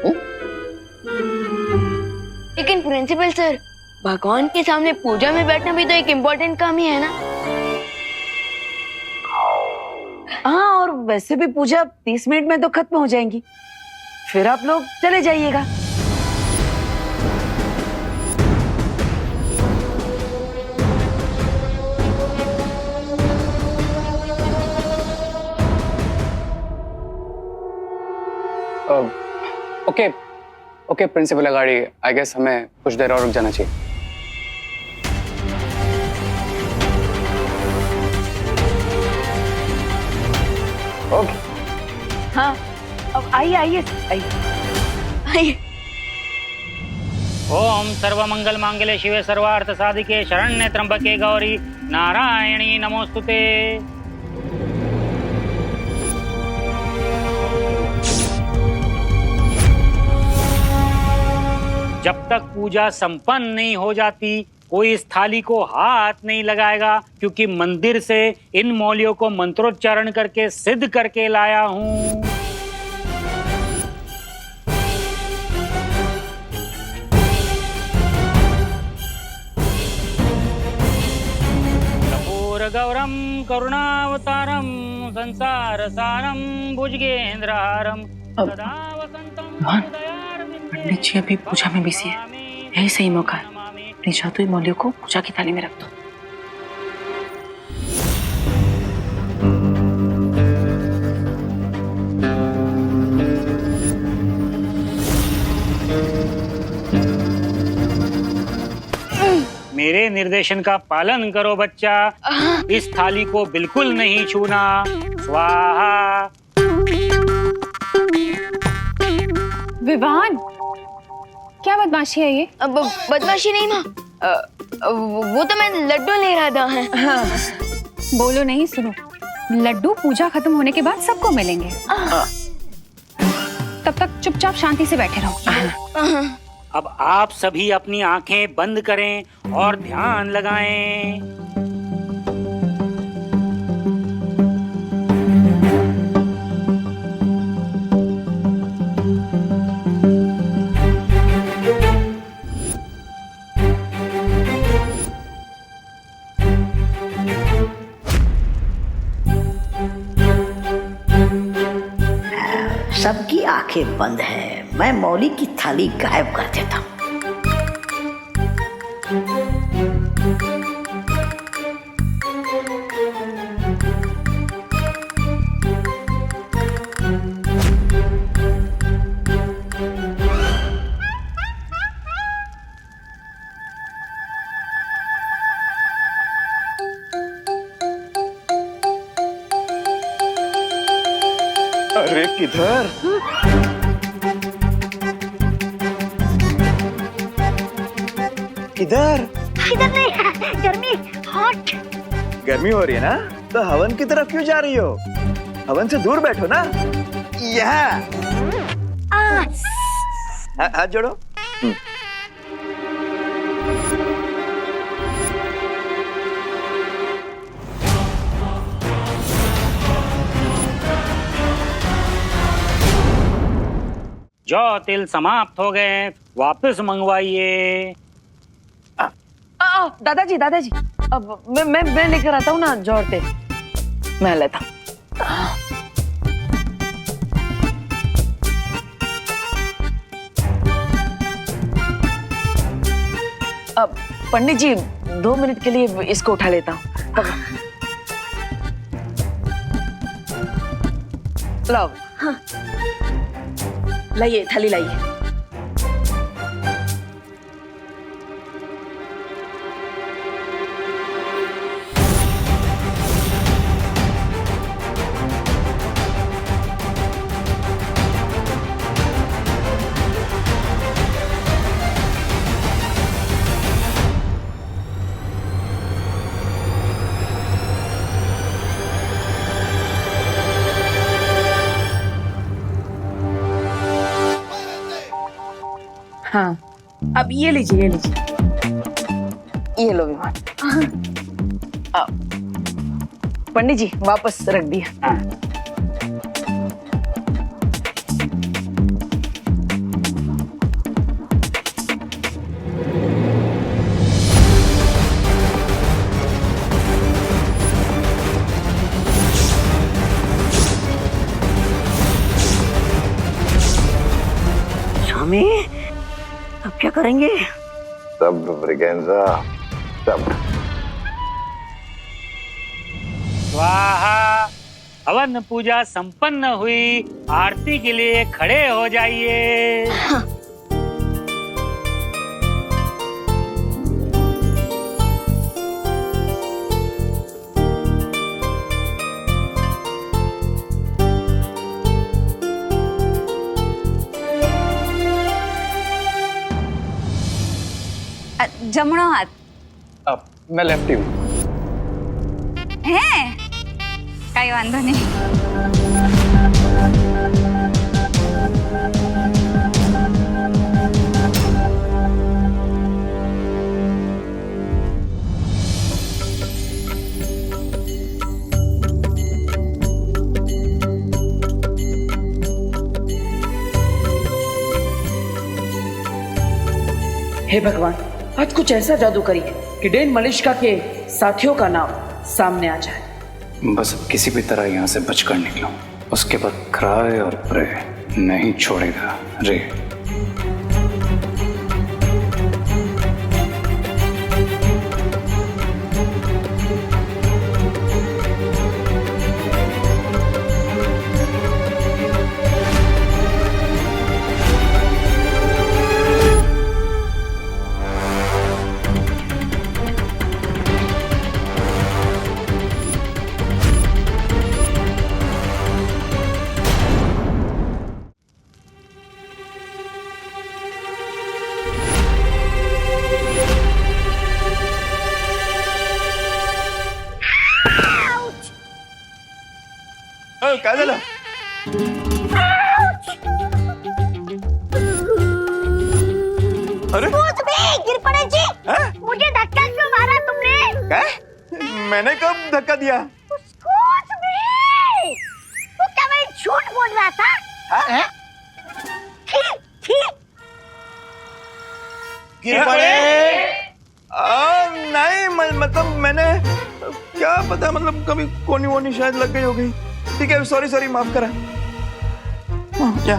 लेकिन प्रिंसिपल सर, भगवान के सामने पूजा में बैठना भी तो एक इम्पोर्टेंट काम ही है ना। हाँ, और वैसे भी पूजा 30 मिनट में तो खत्म हो जाएंगी, फिर आप लोग चले जाइएगा। ओके प्रिंसिपल अगाड़ी, आई गेस हमें कुछ देर और रुक जाना चाहिए। ओके। हाँ, अब आइए आइए आइए। ओम सर्वमंगल मांगल्ये शिवे सर्वार्थ साधिके शरण्ये त्र्यंबके गौरी नारायणी नमोस्तुते। जब तक पूजा संपन्न नहीं हो जाती कोई इस थाली को हाथ नहीं लगाएगा, क्योंकि मंदिर से इन मौलियों को मंत्रोच्चारण करके सिद्ध करके लाया हूं। कपूर गौरम करुणावतारम संसार सारम भुजगेंद्रहारम सदा वसंतम पंडित जी अभी पूजा में बिजी है, यही सही मौका है। अपनी जादुई मौलियों को पूजा की थाली में रख दो। मेरे निर्देशन का पालन करो बच्चा, इस थाली को बिल्कुल नहीं छूना। स्वाहा। विवान, क्या बदमाशी है ये? अब बदमाशी नहीं माँ, वो तो मैं लड्डू ले रहा था। बोलो नहीं, सुनो। लड्डू पूजा खत्म होने के बाद सबको मिलेंगे। तब तक चुपचाप शांति से बैठे रहो। अब आप सभी अपनी आंखें बंद करें और ध्यान लगाएं। सबकी आंखें बंद है, मैं मौली की थाली गायब कर देता हूँ। अरे किधर? किधर? इधर नहीं, गर्मी, हॉट। गर्मी हो रही है ना, तो हवन की तरफ क्यों जा रही हो? हवन से दूर बैठो ना। यहाँ हाथ जोड़ो। जो तिल समाप्त हो गए, वापस मंगवाइए। दादाजी दादाजी, अब मैं लेकर आता हूँ ना जोड़ते, मैं लेता हूँ। अब पंडित जी 2 मिनट के लिए इसको उठा लेता हूँ। लाओ। हाँ। लाइए, थाली लाइए। हाँ, अब ये लीजिए, ये लीजिए। ये लो विमान। पंडित जी वापस रख दिया। स्वामी अब क्या करेंगे? सब्र ब्रिगेंजा, सब्र। स्वाहा। हवन पूजा संपन्न हुई, आरती के लिए खड़े हो जाइए। जमणो हाथ अब मैं लेफ्टी हूँ। હે કઈ વાંધો નહીં. हे भगवान, आज कुछ ऐसा जादू करिए कि डेन मलिश्का के साथियों का नाम सामने आ जाए। बस अब किसी भी तरह यहाँ से बचकर निकलो, उसके बाद क्राय और प्रे नहीं छोड़ेगा रे। काय झालं? अरे गिर पड़े जी। मुझे धक्का क्यों मारा तुमने? क्या? मैंने कब धक्का दिया? कुछ भी। तू क्या मैं झूठ बोल रहा था? गिर पड़े? नहीं मतलब मैंने क्या पता, मतलब कभी कोनी वोनी शायद लग गई होगी। ठीक है, सॉरी माफ करा। क्या?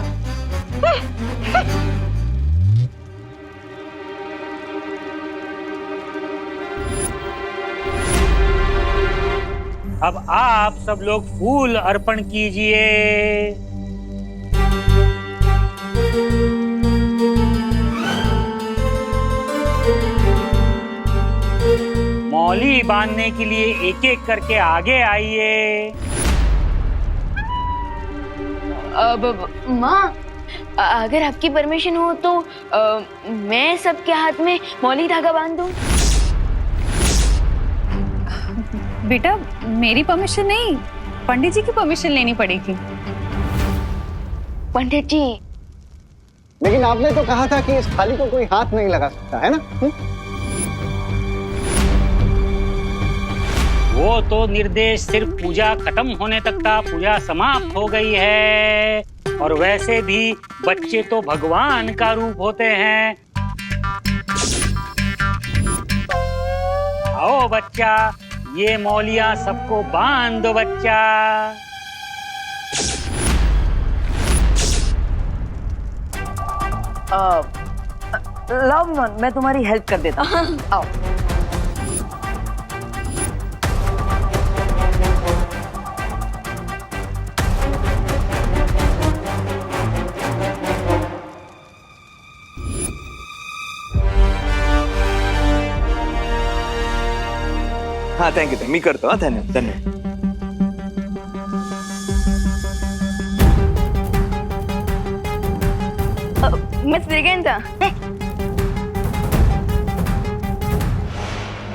अब आप सब लोग फूल अर्पण कीजिए। मौली बांधने के लिए एक एक करके आगे आइए। अब माँ, अगर आपकी परमिशन हो तो मैं सबके हाथ में मौली धागा बांध दूं। बेटा मेरी परमिशन नहीं, पंडित जी की परमिशन लेनी पड़ेगी। पंडित जी, लेकिन आपने तो कहा था कि इस थाली को कोई हाथ नहीं लगा सकता, है ना? वो तो निर्देश सिर्फ पूजा खत्म होने तक था, पूजा समाप्त हो गई है। और वैसे भी बच्चे तो भगवान का रूप होते हैं। आओ बच्चा, ये मौलियां सबको बांध दो बच्चा। लव, मैं तुम्हारी हेल्प कर देता हूँ। आओ। हाँ थैंक यू, मी करतो। हाँ धन्यवाद। Miss Braganza,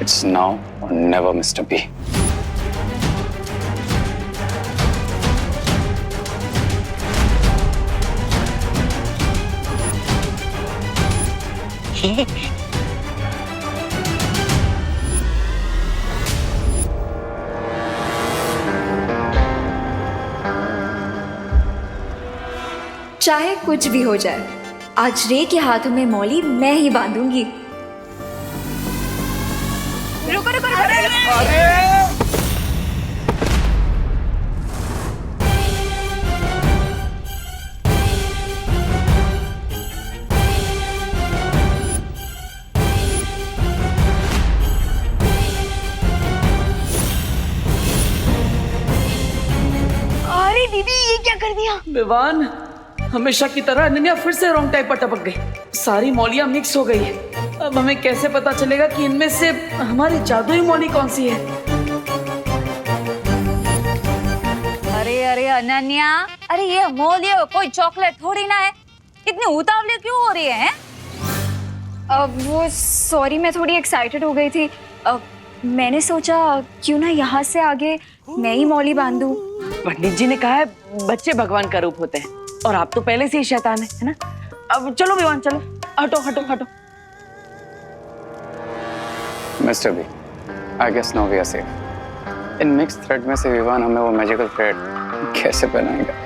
It's now or never, Mr. B. चाहे कुछ भी हो जाए, आज रे के हाथों में मौली मैं ही बांधूंगी। रुको रुको रुको। अरे दीदी ये क्या कर दिया? विवान, हमेशा की तरह अनन्या फिर से रॉन्ग टाइप पर टपक गई। सारी मौलियां मिक्स हो गई है। अब हमें कैसे पता चलेगा कि इनमें से हमारी जादुई मौली कौन सी है? अरे अरे अनन्या, अरे ये मौली कोई चॉकलेट थोड़ी ना है, इतनी उतावली क्यों हो रही है? वो सॉरी, मैं थोड़ी एक्साइटेड हो गई थी। मैंने सोचा क्यों ना यहाँ से आगे मैं ही मौली बांधूं। पंडित जी ने कहा है बच्चे भगवान का रूप होते हैं और आप तो पहले से ही शैतान है ना? अब चलो विवान, चलो, हटो हटो हटो। Mister B, I guess now we are safe. इन मिक्स थ्रेड में से विवान हमें वो मैजिकल थ्रेड कैसे पहनाएगा?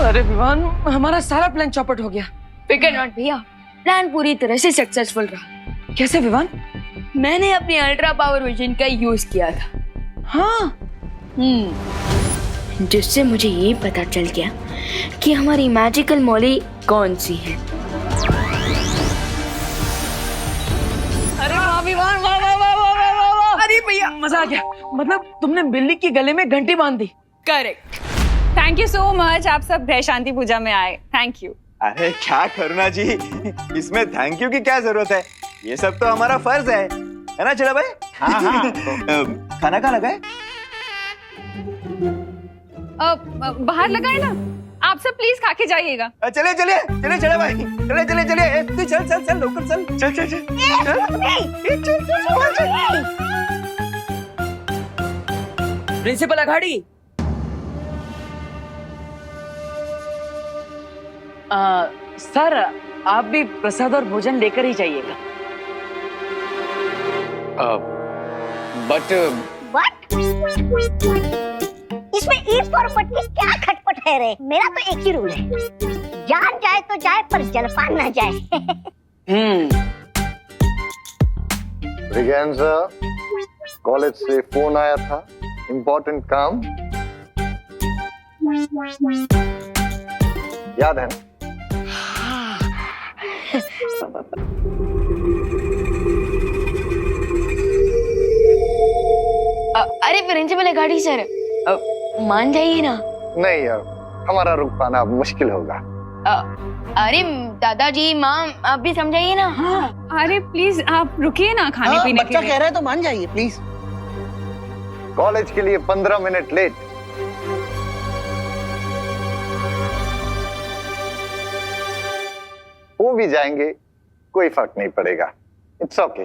अरे विवान, हमारा सारा प्लान चौपट हो गया। फिकर नॉट भैया, प्लान पूरी तरह से सक्सेसफुल रहा। कैसे विवान? मैंने अपनी अल्ट्रा पावर विजन का यूज किया था। हाँ, जिससे मुझे ये पता चल गया कि हमारी मैजिकल मौली कौन सी है। अरे वाह विवान, वाह वाह वाह वाह वाह वाह वाह। अरे भैया मजा आ गया। मतलब तुमने बिल्ली की गले में घंटी बांध दी। Correct. Thank you so much, आप सब ग्रह शांति पूजा में आए। Thank you. अरे क्या करुणा जी, इसमें थैंक यू की क्या जरूरत है? ये सब तो हमारा फर्ज है ना चला भाई? हाँ हाँ। खाना कहाँ लगा है? बाहर लगाए ना, आप सब प्लीज खा के जाइएगा। चले चले चले चले भाई, चले चले चले, तू चल चल चल लोकल चल चल चल चल प्रिंसिपल अघाड़ी, सर आप भी प्रसाद और भोजन लेकर ही जाइएगा। बट इसमें ईद पर की क्या खटपट है रे? मेरा तो एक ही रूल है, जान जाए तो जाए पर जलपान ना जाए। ब्रिगेंजा, कॉलेज से फोन आया था, इम्पोर्टेंट काम याद है ना? अरे प्रिंसिपल गाड़ी सर, मान जाइए ना। नहीं यार, हमारा रुक पाना अब मुश्किल होगा। अरे दादाजी माँ आप भी समझाइए ना। हाँ, अरे प्लीज आप रुकिए ना खाने पीने के लिए। बच्चा कह रहा है तो मान जाइए प्लीज। कॉलेज के लिए 15 मिनट लेट। वो भी जाएंगे, कोई फर्क नहीं पड़ेगा। It's okay.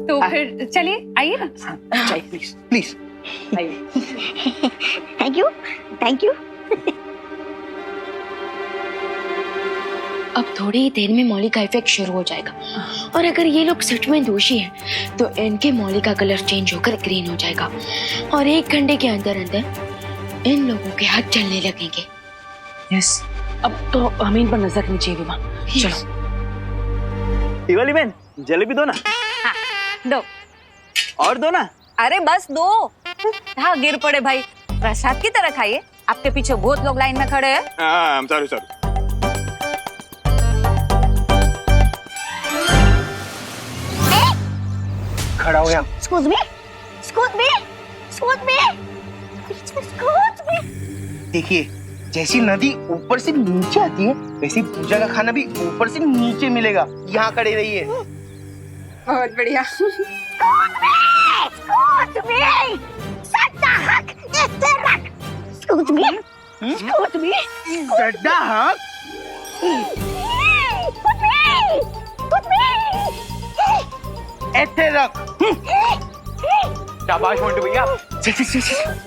तो फिर चलिए, आइए ना। चाहिए प्लीज प्लीज आइए। Thank you thank you. अब थोड़ी ही देर में मौली का इफेक्ट शुरू हो जाएगा, और अगर ये लोग सच में दोषी हैं, तो इनके मौली का कलर चेंज होकर ग्रीन हो जाएगा, और 1 घंटे के अंदर अंदर इन लोगों के हाथ चलने लगेंगे। यस, अब तो हमें इन पर नजर रखनी चाहिए विमा। चलो दिवाली बहन, जलेबी दो ना। दो और दो ना। अरे बस दो। हाँ गिर पड़े भाई, प्रसाद की तरह खाइए। आपके पीछे बहुत लोग लाइन में खड़े हैं। Sorry sorry. खड़ा हो यहाँ। Excuse me, excuse me, excuse me, excuse me. देखिए, जैसी नदी ऊपर से नीचे आती है वैसे पूजा का खाना भी ऊपर से नीचे मिलेगा। यहाँ खड़े रहिए। बहुत बढ़िया। Excuse me, सट्टा हक इसे रख. Excuse me, excuse me. सट्टा हक? Excuse me. ऐसे रख। शाबाश मोंटू भैया। चल चल चल चल।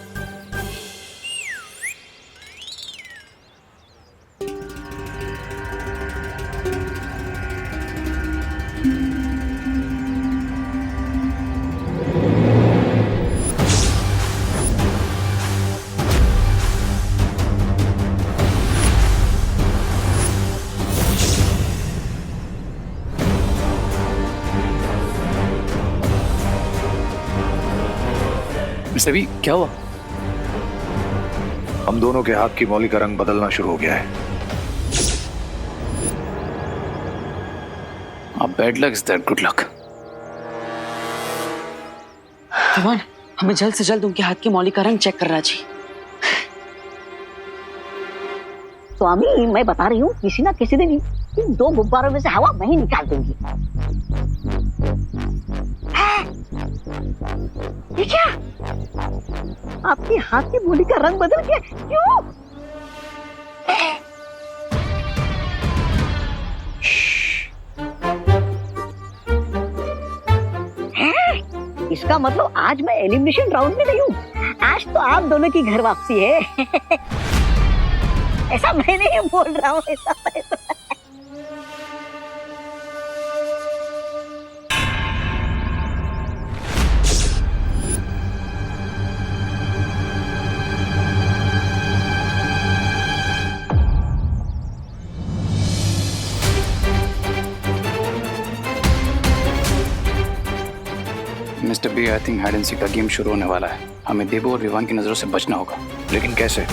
मिस्टर बी, क्या हुआ? हम दोनों के हाथ की मौली का रंग बदलना शुरू हो गया है। Bad luck is that good luck. Vivaan, हमें जल्द से जल्द उनके हाथ की मौली का रंग चेक करना चाहिए। स्वामी, मैं बता रही हूँ किसी ना किसी दिन इन 2 गुब्बारों में से हवा मैं ही निकाल दूंगी। ये क्या? आपके हाथ की मौली का रंग बदल गया? क्यों? इसका मतलब आज मैं एलिमिनेशन राउंड में नहीं हूँ। आज तो आप दोनों की घर वापसी है। ऐसा मैं नहीं बोल रहा हूँ, ऐसा mister B, I think hide and seek का गेम शुरू होने वाला है। हमें देबू और विवान की नजरों से बचना होगा। लेकिन कैसे?